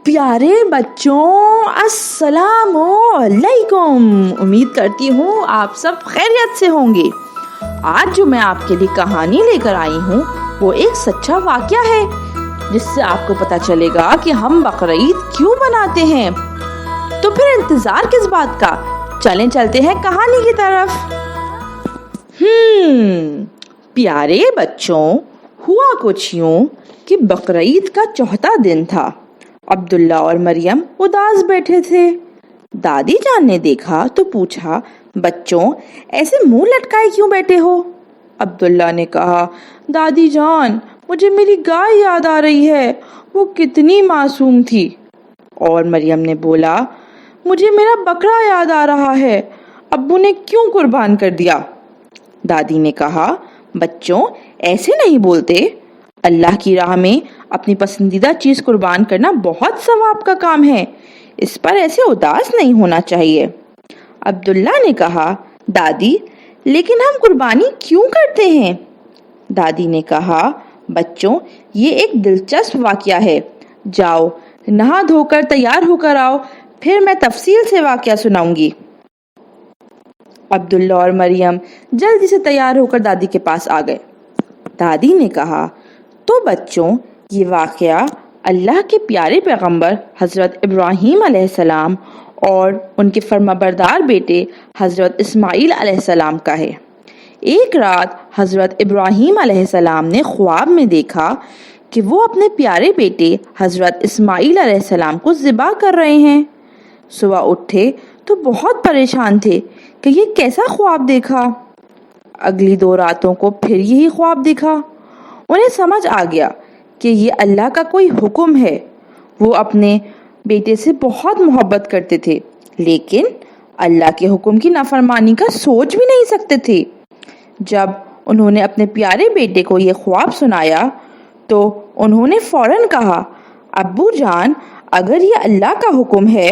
پیارے بچوں، السلام علیکم۔ امید کرتی ہوں آپ سب خیریت سے ہوں گے۔ آج جو میں آپ کے لیے کہانی لے کر آئی ہوں وہ ایک سچا واقعہ ہے، جس سے آپ کو پتہ چلے گا کہ ہم بقرعید کیوں مناتے ہیں۔ تو پھر انتظار کس بات کا، چلیں چلتے ہیں کہانی کی طرف۔ پیارے بچوں، ہوا کچھ یوں کہ بقرعید کا چوتھا دن تھا۔ عبداللہ اور مریم اداس بیٹھے تھے۔ دادی جان نے دیکھا تو پوچھا، بچوں ایسے منہ لٹکائے کیوں بیٹھے ہو؟ عبداللہ نے کہا، دادی جان مجھے میری گائے یاد آ رہی ہے، وہ کتنی معصوم تھی۔ اور مریم نے بولا، مجھے میرا بکرا یاد آ رہا ہے، ابو نے کیوں قربان کر دیا؟ دادی نے کہا، بچوں ایسے نہیں بولتے، اللہ کی راہ میں اپنی پسندیدہ چیز قربان کرنا بہت ثواب کا کام ہے، اس پر ایسے اداس نہیں ہونا چاہیے۔ عبداللہ نے کہا، دادی لیکن ہم قربانی کیوں کرتے ہیں؟ دادی نے کہا، بچوں یہ ایک دلچسپ واقعہ ہے، جاؤ نہا دھو کر تیار ہو کر آؤ، پھر میں تفصیل سے واقعہ سناؤں گی۔ عبداللہ اور مریم جلدی سے تیار ہو کر دادی کے پاس آ گئے۔ دادی نے کہا، تو بچوں یہ واقعہ اللہ کے پیارے پیغمبر حضرت ابراہیم علیہ السلام اور ان کے فرمانبردار بیٹے حضرت اسماعیل علیہ السلام کا ہے۔ ایک رات حضرت ابراہیم علیہ السلام نے خواب میں دیکھا کہ وہ اپنے پیارے بیٹے حضرت اسماعیل علیہ السلام کو ذبح کر رہے ہیں۔ صبح اٹھے تو بہت پریشان تھے کہ یہ کیسا خواب دیکھا۔ اگلی 2 راتوں کو پھر یہی خواب دیکھا۔ انہیں سمجھ آ گیا کہ یہ اللہ کا کوئی حکم ہے۔ وہ اپنے بیٹے سے بہت محبت کرتے تھے، لیکن اللہ کے حکم کی نافرمانی کا سوچ بھی نہیں سکتے تھے۔ جب انہوں نے اپنے پیارے بیٹے کو یہ خواب سنایا تو انہوں نے فوراً کہا، ابو جان اگر یہ اللہ کا حکم ہے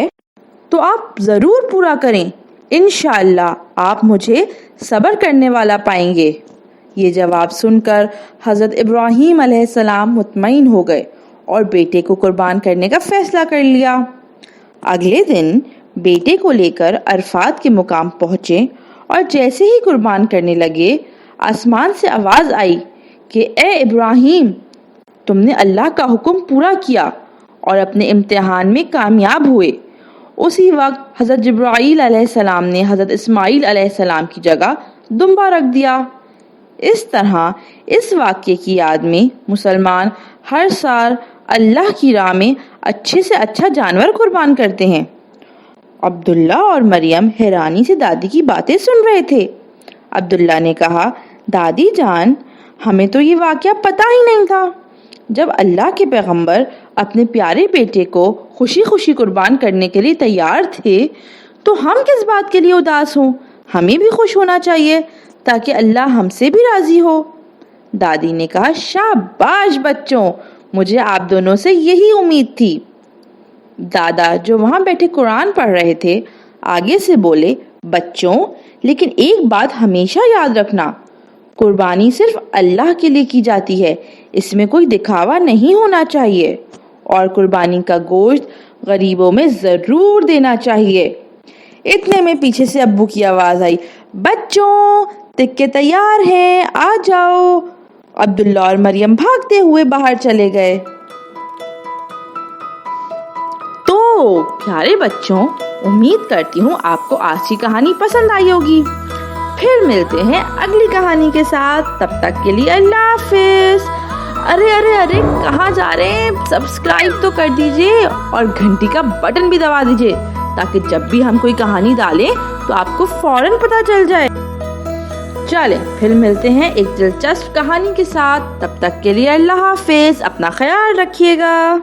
تو آپ ضرور پورا کریں، انشاءاللہ آپ مجھے صبر کرنے والا پائیں گے۔ یہ جواب سن کر حضرت ابراہیم علیہ السلام مطمئن ہو گئے اور بیٹے کو قربان کرنے کا فیصلہ کر لیا۔ اگلے دن بیٹے کو لے کر عرفات کے مقام پہنچے اور جیسے ہی قربان کرنے لگے، آسمان سے آواز آئی کہ اے ابراہیم، تم نے اللہ کا حکم پورا کیا اور اپنے امتحان میں کامیاب ہوئے۔ اسی وقت حضرت جبرائیل علیہ السلام نے حضرت اسماعیل علیہ السلام کی جگہ دمبا رکھ دیا۔ اس طرح اس واقعے کی یاد میں مسلمان ہر سال اللہ کی راہ میں اچھے سے اچھا جانور قربان کرتے ہیں۔ عبداللہ اور مریم حیرانی سے دادی کی باتیں سن رہے تھے۔ عبداللہ نے کہا، دادی جان ہمیں تو یہ واقعہ پتہ ہی نہیں تھا۔ جب اللہ کے پیغمبر اپنے پیارے بیٹے کو خوشی خوشی قربان کرنے کے لیے تیار تھے تو ہم کس بات کے لیے اداس ہوں؟ ہمیں بھی خوش ہونا چاہیے تاکہ اللہ ہم سے بھی راضی ہو۔ دادی نے کہا، شاباش بچوں، مجھے آپ دونوں سے یہی امید تھی۔ دادا جو وہاں بیٹھے قرآن پڑھ رہے تھے آگے سے بولے، بچوں لیکن ایک بات ہمیشہ یاد رکھنا، قربانی صرف اللہ کے لیے کی جاتی ہے، اس میں کوئی دکھاوا نہیں ہونا چاہیے، اور قربانی کا گوشت غریبوں میں ضرور دینا چاہیے۔ اتنے میں پیچھے سے ابو کی آواز آئی، بچوں تکے تیار ہیں، آ جاؤ۔ عبداللہ اور مریم بھاگتے ہوئے باہر چلے گئے۔ تو پیارے بچوں، امید کرتی ہوں آپ کو آج کی کہانی پسند آئی ہوگی۔ پھر ملتے ہیں اگلی کہانی کے ساتھ، تب تک کے لیے اللہ حافظ۔ ارے ارے ارے کہاں جا رہے ہیں؟ سبسکرائب تو کر دیجئے اور گھنٹی کا بٹن بھی دبا دیجئے تاکہ جب بھی ہم کوئی کہانی ڈالیں تو آپ کو فوراً پتہ چل جائے۔ چلیں پھر ملتے ہیں ایک دلچسپ کہانی کے ساتھ، تب تک کے لیے اللہ حافظ، اپنا خیال رکھیے گا۔